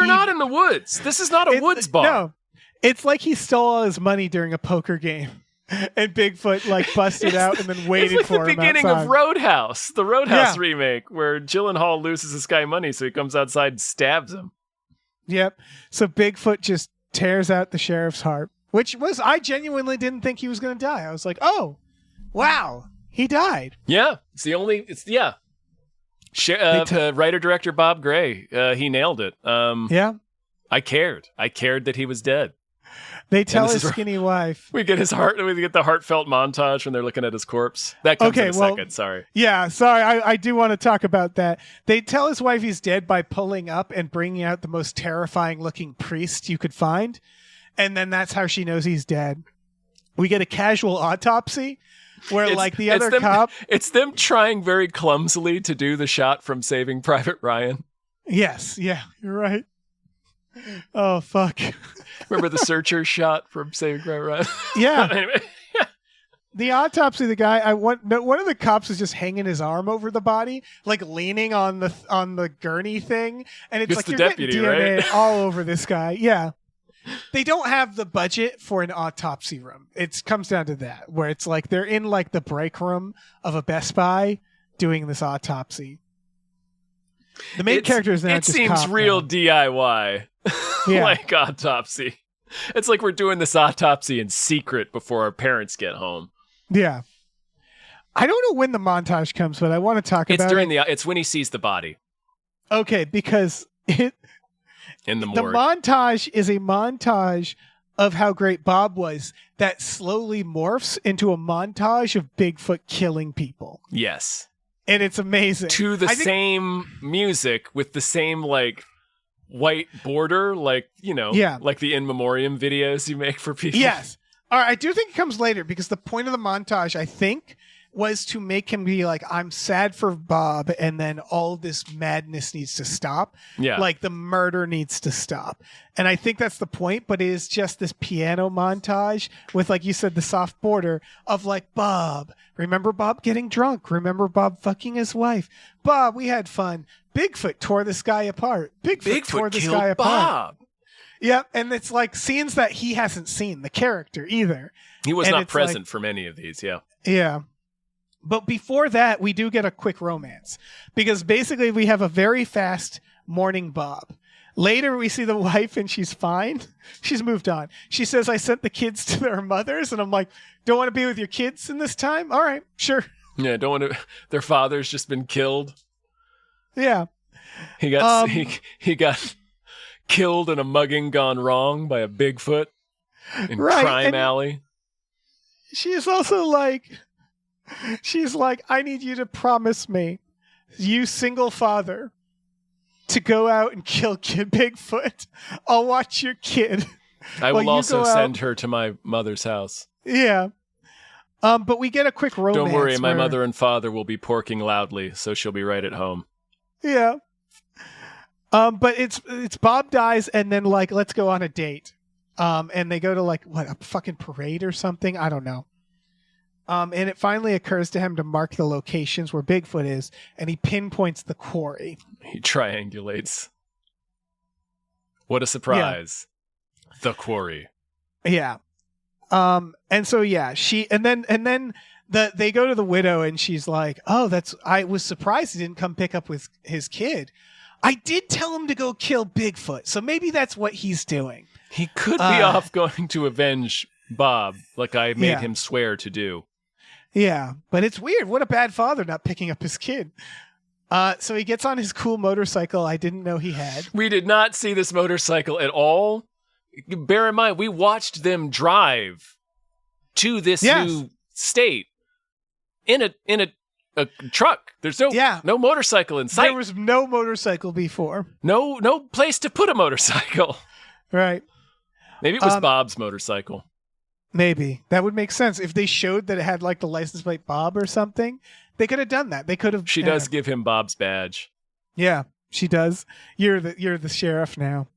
not in the woods. This is not a woods bar. No. It's like he stole all his money during a poker game, and Bigfoot busted out and then waited for him outside. It's like the beginning of Roadhouse, the Roadhouse remake, where Gyllenhaal loses this guy money, so he comes outside and stabs him. Yep. So Bigfoot just tears out the sheriff's heart, I genuinely didn't think he was going to die. I was like, oh, wow, he died. Yeah, writer-director Bob Gray, he nailed it. Yeah. I cared that he was dead. They tell his skinny wife. We get the heartfelt montage when they're looking at his corpse. That comes in a second, sorry. Yeah, sorry. I do want to talk about that. They tell his wife he's dead by pulling up and bringing out the most terrifying looking priest you could find. And then that's how she knows he's dead. We get a casual autopsy where the other cop. It's them trying very clumsily to do the shot from Saving Private Ryan. Yes. Yeah, you're right. Oh, fuck. Remember the searcher shot from Saving Private Ryan? Yeah. Anyway. The autopsy, the guy, one of the cops is just hanging his arm over the body, leaning on the gurney thing. And it's the you're deputy, getting DNA right? all over this guy. Yeah. They don't have the budget for an autopsy room. It comes down to that, where it's they're in the break room of a Best Buy doing this autopsy. The main character is now just It seems real DIY. Yeah. Autopsy. It's like we're doing this autopsy in secret before our parents get home. Yeah. I don't know when the montage comes, but I want to talk about it. It's when he sees the body. Okay, because in the morgue. The montage is a montage of how great Bob was that slowly morphs into a montage of Bigfoot killing people. Yes. And it's amazing. To the same music with the same white border, like the in memoriam videos you make for people. Yes. All right, I do think it comes later because the point of the montage, I think, was to make him be I'm sad for Bob, and then all this madness needs to stop. Yeah. The murder needs to stop. And I think that's the point, but it is just this piano montage with, like you said, the soft border of Bob. Remember Bob getting drunk? Remember Bob fucking his wife? Bob, we had fun. Bigfoot tore this guy apart. Bigfoot tore this guy apart. Bob. Yep, and it's scenes that he hasn't seen, the character either. He was not present for many of these, yeah. Yeah. But before that, we do get a quick romance because basically we have a very fast morning Bob. Later, we see the wife and she's fine. She's moved on. She says, I sent the kids to their mothers. And I'm like, don't want to be with your kids in this time? All right, sure. Yeah, don't want to. Their father's just been killed. Yeah. He got he got killed in a mugging gone wrong by a Bigfoot in Crime Alley. She is also She's like, I need you to promise me, you single father, to go out and kill Bigfoot. I'll watch your kid. I will also send her to my mother's house. Yeah. But we get a quick romance. Don't worry, my mother and father will be porking loudly, so she'll be right at home. Yeah. But it's Bob dies, and then like, let's go on a date. And they go to like a fucking parade or something. I don't know. And it finally occurs to him to mark the locations where Bigfoot is, and he pinpoints the quarry. He triangulates. What a surprise. Yeah. The quarry. Yeah. And so yeah, they go to the widow, and she's like, "Oh, I was surprised he didn't come pick up with his kid. I did tell him to go kill Bigfoot, so maybe that's what he's doing." He could be off going to avenge Bob, like I made him swear to do. Yeah, but it's weird. What a bad father not picking up his kid. So he gets on his cool motorcycle I didn't know he had. We did not see this motorcycle at all. Bear in mind, we watched them drive to this new state in a truck. There's no motorcycle in sight. There was no motorcycle before. No place to put a motorcycle. Right. Maybe it was Bob's motorcycle. Maybe. That would make sense. If they showed that it had like the license plate Bob or something, they could have done that. They could have. She does give him Bob's badge. Yeah, she does. You're the sheriff now.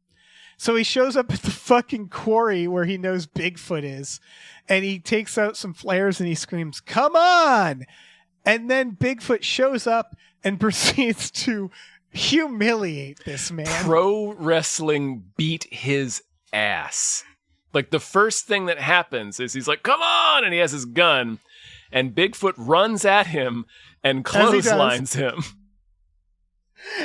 So he shows up at the fucking quarry where he knows Bigfoot is, and he takes out some flares and he screams, "Come on!" And then Bigfoot shows up and proceeds to humiliate this man. Pro wrestling beat his ass. Like, the first thing that happens is he's like, "Come on!" And he has his gun, and Bigfoot runs at him and clotheslines him.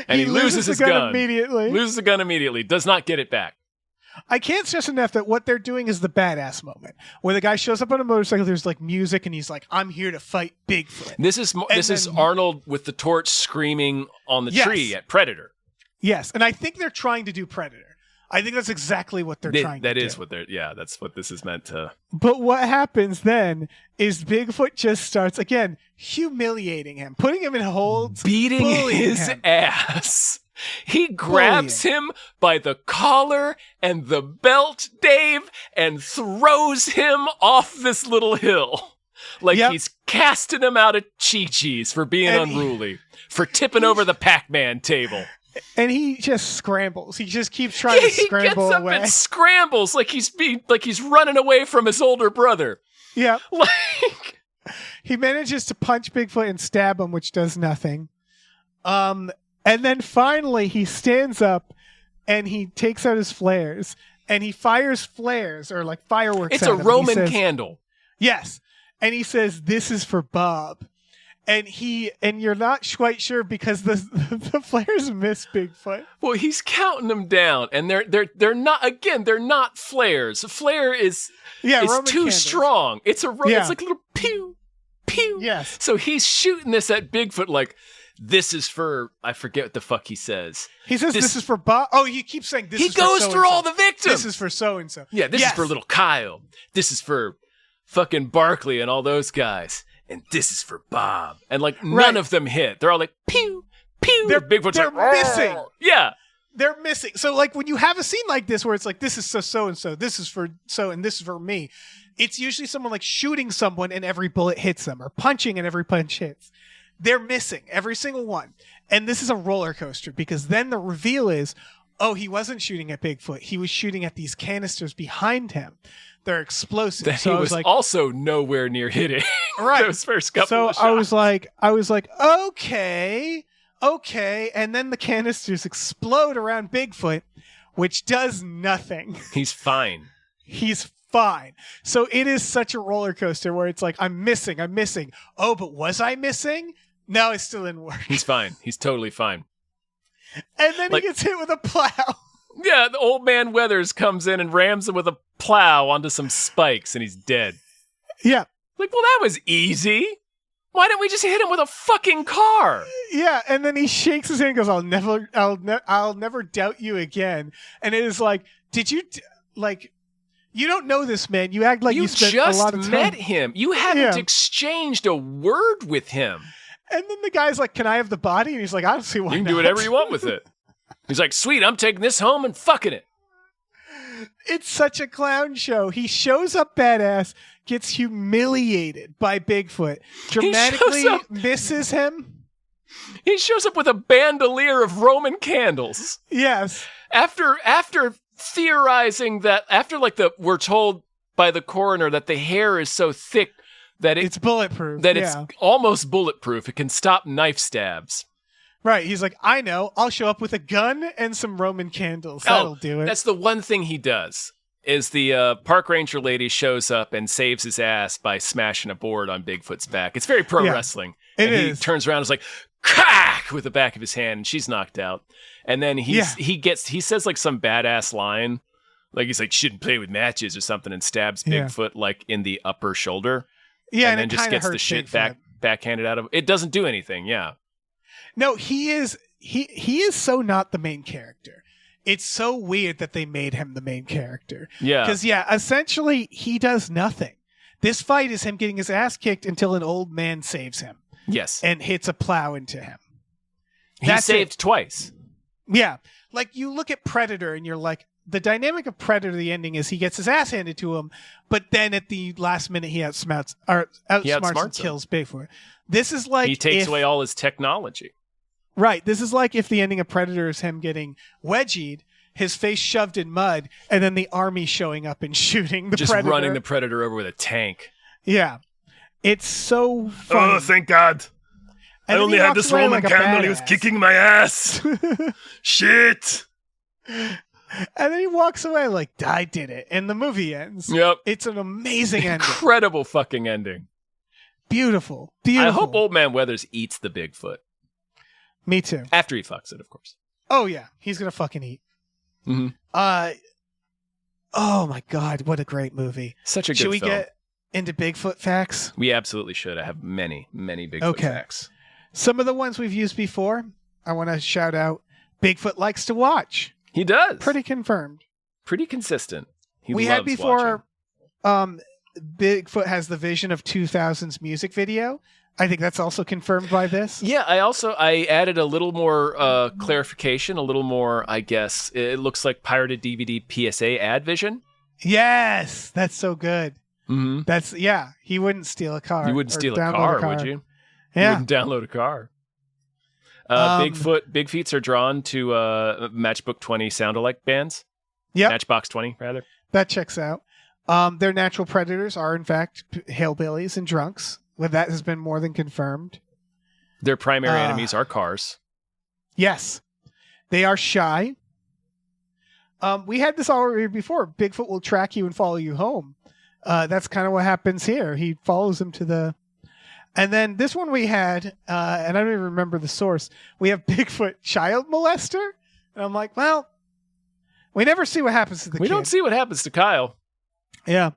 And he loses his gun immediately. Loses the gun immediately. Does not get it back. I can't stress enough that what they're doing is the badass moment, where the guy shows up on a motorcycle. There's like music, and he's like, "I'm here to fight Bigfoot." This is Arnold with the torch screaming on the tree at Predator. Yes, and I think they're trying to do Predator. I think that's exactly what they're trying to do. That is what that's what this is meant to. But what happens then is Bigfoot just starts, again, humiliating him, putting him in holds, beating his ass. He grabs him by the collar and the belt, Dave, and throws him off this little hill. Like he's casting him out of Chi-Chi's for being unruly, for tipping over the Pac-Man table. And he just scrambles. He just keeps trying to scramble away. He gets up and scrambles like he's running away from his older brother. Yeah. Like, he manages to punch Bigfoot and stab him, which does nothing. And then finally he stands up and he takes out his flares and he fires flares or like fireworks. It's a Roman candle. Yes. And he says, "This is for Bob." And you're not quite sure because the flares miss Bigfoot. Well, he's counting them down, and they're not flares. A flare is too candles. strong. It's it's like a little pew pew. Yes. So he's shooting this at Bigfoot like, "This is for," I forget what the fuck he says. He says this is for Bob. Oh, he keeps saying this. He goes through all the victims. This is for so and so. Yeah, this is for little Kyle. This is for fucking Barkley and all those guys. And this is for Bob. And like none of them hit. They're all like pew, pew. They're missing. Yeah. They're missing. So like when you have a scene like this where it's like, this is so and so, this is for so, and this is for me. It's usually someone like shooting someone and every bullet hits them, or punching and every punch hits. They're missing every single one. And this is a roller coaster because then the reveal is, oh, he wasn't shooting at Bigfoot. He was shooting at these canisters behind him. They're explosive. That so he was like, also nowhere near hitting those first couple of shots. I was like, okay. And then the canisters explode around Bigfoot, which does nothing. He's fine. He's fine. So it is such a roller coaster where it's like, I'm missing. Oh, but was I missing? No, it still didn't work. He's fine. He's totally fine. And then he gets hit with a plow. Yeah, the old man Weathers comes in and rams him with a plow onto some spikes, and he's dead. Yeah. Like, well, that was easy. Why didn't we just hit him with a fucking car? Yeah, and then he shakes his hand and goes, I'll never doubt you again. And it is like, did you, You don't know this man. You act like you spent a lot of time. You just met him. You haven't exchanged a word with him. And then the guy's like, can I have the body? And he's like, I don't see why You can not. do whatever you want with it. He's like, sweet, I'm taking this home and fucking it. It's such a clown show. He shows up badass, gets humiliated by Bigfoot, dramatically misses him. He shows up with a bandolier of Roman candles. Yes. After theorizing that, we're told by the coroner that the hair is so thick that it's bulletproof. That it's almost bulletproof. It can stop knife stabs. Right. He's like, I know. I'll show up with a gun and some Roman candles. That'll do it. That's the one thing he does. Is the park ranger lady shows up and saves his ass by smashing a board on Bigfoot's back. It's very pro wrestling. It is. He turns around and is like, crack, with the back of his hand, and she's knocked out. And then he says like some badass line, like he's like, shouldn't play with matches or something, and stabs Bigfoot like in the upper shoulder. Yeah, and then just gets the shit backhanded out of him. It doesn't do anything. Yeah. No, he is so not the main character. It's so weird that they made him the main character. Yeah. Because, essentially, he does nothing. This fight is him getting his ass kicked until an old man saves him. Yes. And hits a plow into him. He's saved twice. Yeah. Like, you look at Predator and you're like, the dynamic of Predator, the ending is he gets his ass handed to him, but then at the last minute he outsmarts and kills Bigfoot. This is like... He takes away all his technology. Right. This is like if the ending of Predator is him getting wedgied, his face shoved in mud, and then the army showing up and shooting the Predator. Just running the Predator over with a tank. Yeah. It's so funny. Oh, thank God. And I only had this Roman candle. He was kicking my ass. Shit. And then he walks away like, I did it. And the movie ends. Yep. It's an amazing ending. Incredible fucking ending. Beautiful. Beautiful. I hope Old Man Weathers eats the Bigfoot. Me too. After he fucks it, of course. Oh, yeah. He's going to fucking eat. Mm-hmm. Oh, my God. What a great movie. Such a good film. Should we film. get into Bigfoot facts? We absolutely should. I have many, many Bigfoot facts. Some of the ones we've used before, I want to shout out Bigfoot likes to watch. He does. Pretty confirmed. Pretty consistent. We had before, Bigfoot has the vision of 2000's music video. I think that's also confirmed by this. Yeah, I added a little more clarification, a little more, I guess. It looks like pirated DVD PSA ad vision. Yes, that's so good. Mm-hmm. He wouldn't steal a car. You wouldn't steal a car, would you? Yeah. You wouldn't download a car. Big feets are drawn to Matchbook 20 sound-alike bands. Yeah. Matchbox 20, rather. That checks out. Their natural predators are, in fact, hillbillies and drunks. Well, that has been more than confirmed. Their primary enemies are cars. Yes. They are shy. We had this already before. Bigfoot will track you and follow you home. That's kind of what happens here. He follows him to the... And then this one we had, and I don't even remember the source, we have Bigfoot child molester. And I'm like, well, we never see what happens to the kid. We don't see what happens to Kyle. Yeah.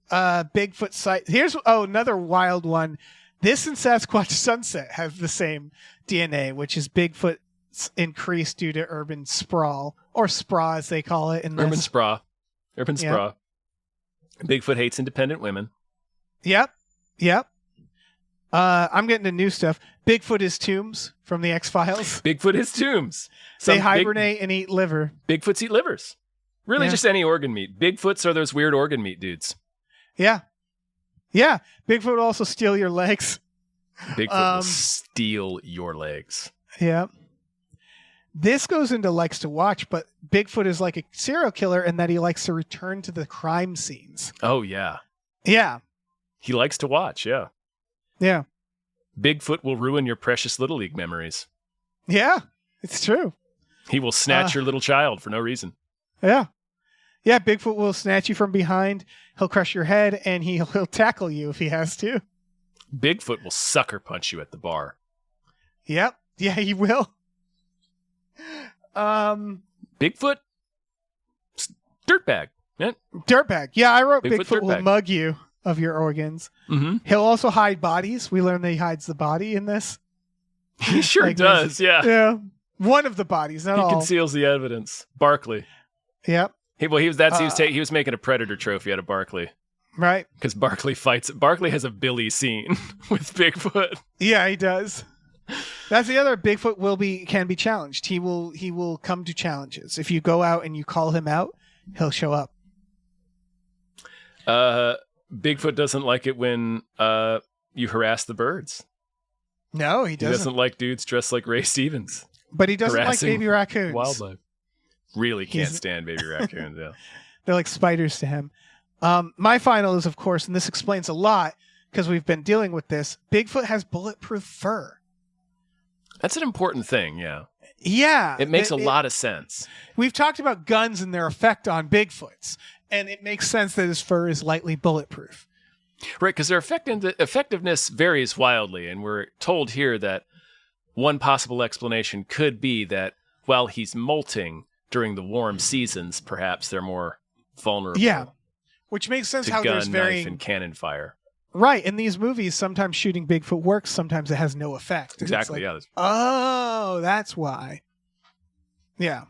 Bigfoot site. Here's another wild one. This and Sasquatch Sunset have the same DNA, which is Bigfoot's increased due to urban sprawl, or spraw as they call it in this. Urban spraw. Bigfoot hates independent women. Yep. I'm getting to new stuff. Bigfoot is tombs from the X-Files. Bigfoot is tombs. They hibernate and eat liver. Bigfoots eat livers. Really, just any organ meat. Bigfoots are those weird organ meat dudes. Yeah. Bigfoot will also steal your legs. Bigfoot will steal your legs. Yeah. This goes into likes to watch, but Bigfoot is like a serial killer in that he likes to return to the crime scenes. Oh, yeah. Yeah. He likes to watch, yeah. Yeah. Bigfoot will ruin your precious Little League memories. Yeah, it's true. He will snatch your little child for no reason. Yeah. Yeah, Bigfoot will snatch you from behind. He'll crush your head, and he'll tackle you if he has to. Bigfoot will sucker punch you at the bar. Yep. Yeah, he will. Bigfoot? Dirtbag. Yeah. Dirtbag. Yeah, I wrote Bigfoot will mug you of your organs. Mm-hmm. He'll also hide bodies. We learn that he hides the body in this. He sure does, yeah. Yeah. One of the bodies, not all. He conceals the evidence. Barkley. Yep. He was making a Predator trophy out of Barkley. Right. Because Barkley has a Billy scene with Bigfoot. Yeah, he does. That's the other. Bigfoot can be challenged. He will come to challenges. If you go out and you call him out, he'll show up. Bigfoot doesn't like it when you harass the birds. No, he doesn't. He doesn't like dudes dressed like Ray Stevens. But he doesn't like baby raccoons. Wildlife. Really can't stand baby raccoons. Yeah. They're like spiders to him. My final is, of course, and this explains a lot because we've been dealing with this, Bigfoot has bulletproof fur. That's an important thing, yeah. Yeah. It makes a lot of sense. We've talked about guns and their effect on Bigfoots, and it makes sense that his fur is lightly bulletproof. Right, because their effectiveness varies wildly, and we're told here that one possible explanation could be that while he's molting during the warm seasons, perhaps they're more vulnerable. Yeah, which makes sense to how gun, there's varying... knife, and cannon fire. Right, in these movies, sometimes shooting Bigfoot works, sometimes it has no effect. Exactly, like, yeah. Oh, that's why. Yeah.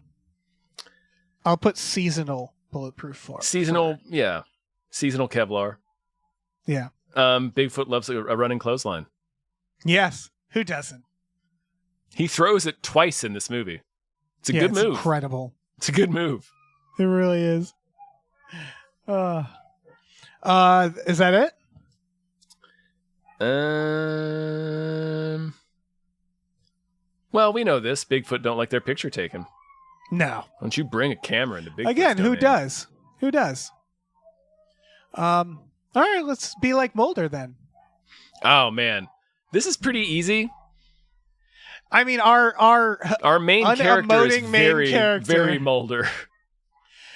I'll put seasonal bulletproof for Seasonal, yeah. Seasonal Kevlar. Yeah. Bigfoot loves a running clothesline. Yes. Who doesn't? He throws it twice in this movie. It's a good move. Incredible. It's a good move. It really is. Is that it? Well, we know this. Bigfoot don't like their picture taken. No. Don't you bring a camera into Bigfoot? Again, who does? Who does? All right, let's be like Mulder then. Oh man, this is pretty easy. I mean, our main character is very Mulder.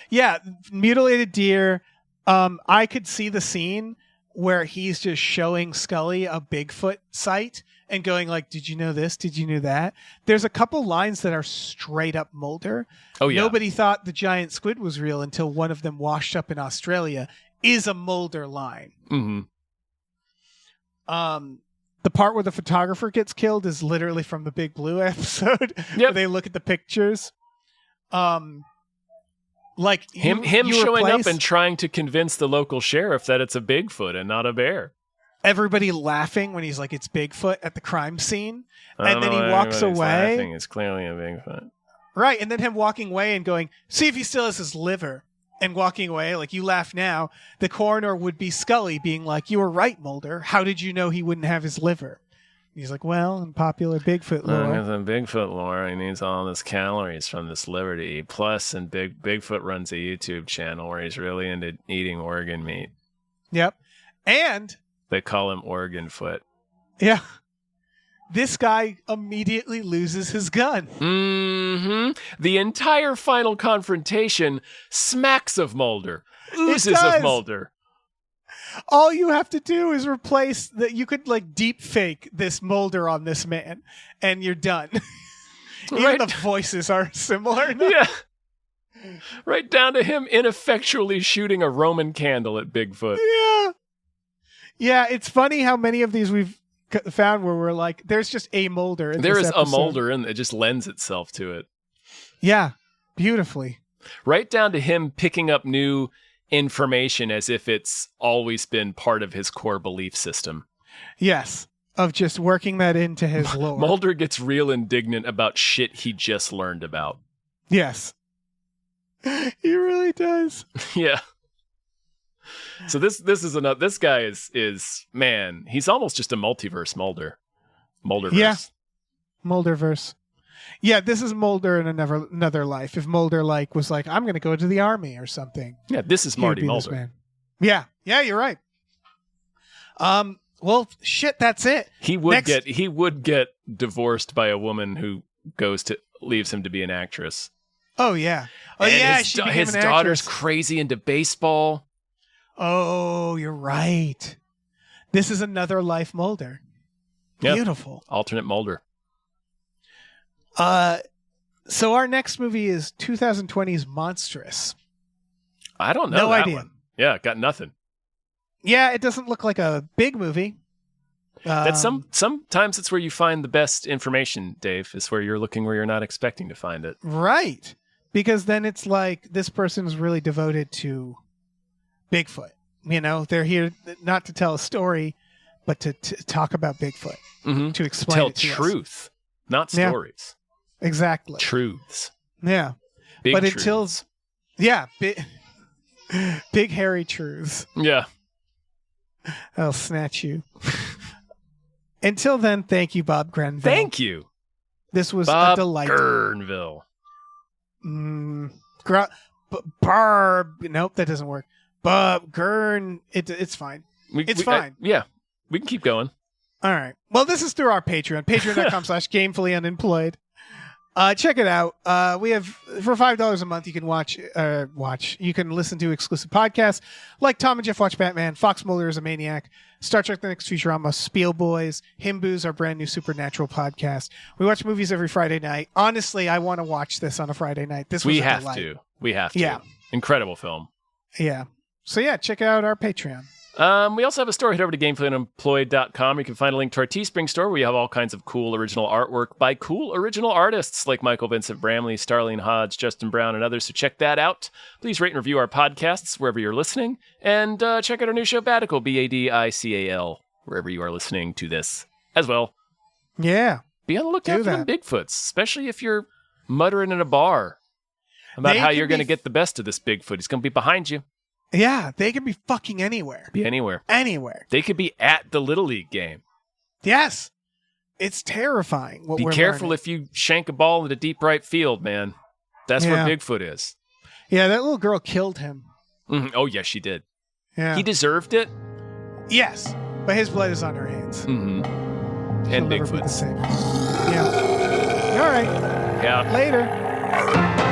Yeah, mutilated deer. I could see the scene where he's just showing Scully a Bigfoot site and going like, "Did you know this? Did you know that?" There's a couple lines that are straight up Mulder. Oh yeah. Nobody thought the giant squid was real until one of them washed up in Australia. Is a Mulder line. Mm-hmm. The part where the photographer gets killed is literally from the Big Blue episode. Yep. Where they look at the pictures. Like him showing up and trying to convince the local sheriff that it's a Bigfoot and not a bear. Everybody laughing when he's like, it's Bigfoot at the crime scene. And then he walks away. Laughing. It's clearly a Bigfoot. Right. And then him walking away and going, see if he still has his liver. And walking away, like, you laugh now. The coroner would be Scully being like, you were right, Mulder. How did you know he wouldn't have his liver? And he's like, well, in popular Bigfoot lore. Because in Bigfoot lore, he needs all this calories from this liver to eat. Plus, and Bigfoot runs a YouTube channel where he's really into eating organ meat. Yep. And they call him Organ Foot. Yeah. This guy immediately loses his gun. Mm-hmm. The entire final confrontation smacks of Mulder. Oozes of Mulder. All you have to do is replace that. You could like deep fake this Mulder on this man, and you're done. Even the voices are similar enough. Yeah. Right down to him ineffectually shooting a Roman candle at Bigfoot. Yeah. Yeah, it's funny how many of these we've found where we're like, there's just a Mulder in there this is episode. A Mulder, and it just lends itself to it. Yeah, beautifully. Right down to him picking up new information as if it's always been part of his core belief system. Yes, of just working that into his lore. Mulder gets real indignant about shit he just learned about. Yes. He really does. Yeah. So this guy is man, he's almost just a multiverse Mulder. Mulderverse. Yeah. Mulderverse. Yeah, this is Mulder in another life. If Mulder was like, I'm going to go to the army or something. Yeah, this is Marty Mulder. Yeah, you're right. Well, shit, that's it. He would get divorced by a woman who leaves him to be an actress. Oh yeah. Oh yeah. His daughter's crazy into baseball. Oh, you're right. This is another life Mulder. Yep. Beautiful. Alternate Mulder. So our next movie is 2020's Monstrous. I don't know. No idea. One. Yeah, got nothing. Yeah, it doesn't look like a big movie. That's sometimes it's where you find the best information, Dave. Is where you're looking where you're not expecting to find it. Right. because then it's like this person is really devoted to Bigfoot. You know, they're here not to tell a story, but to talk about Bigfoot, to explain tell it to truth, not stories. Yeah, exactly. Truths. Yeah. Big but truths. Big hairy truths. Yeah. I'll snatch you. Until then, thank you, Bob Grenville. Thank you. This was Bob a delight. Grenville. Barb. Nope, that doesn't work. Bob Gurn. It's fine. It's fine. Yeah. We can keep going. All right. Well, this is through our Patreon. Patreon.com/gamefullyunemployed. Check it out. We have, for $5 a month, you can you can listen to exclusive podcasts like Tom and Jeff Watch Batman, Fox Mulder is a Maniac, Star Trek The Next Futurama, Spiel Boys, Himboos, our brand new Supernatural podcast. We watch movies every Friday night. Honestly, I want to watch this on a Friday night. We have to. Yeah. Incredible film. Yeah. So yeah, check out our Patreon. We also have a store. Head over to GamefullyUnemployed.com. You can find a link to our Teespring store where you have all kinds of cool original artwork by cool original artists like Michael Vincent Bramley, Starlene Hodge, Justin Brown, and others. So check that out. Please rate and review our podcasts wherever you're listening. And check out our new show, Badical, Badical, wherever you are listening to this as well. Yeah. Be on the lookout for them Bigfoots, especially if you're muttering in a bar about how you're going to get the best of this Bigfoot. He's going to be behind you. Yeah, they can be fucking anywhere. Be anywhere. Anywhere. They could be at the Little League game. Yes. It's terrifying. Be careful if you shank a ball into deep right field, man. That's where Bigfoot is. Yeah, that little girl killed him. Oh, yes, she did. Yeah. He deserved it? Yes, but his blood is on her hands. And He'll Bigfoot. Never be the same. Yeah. All right. Yeah. Later.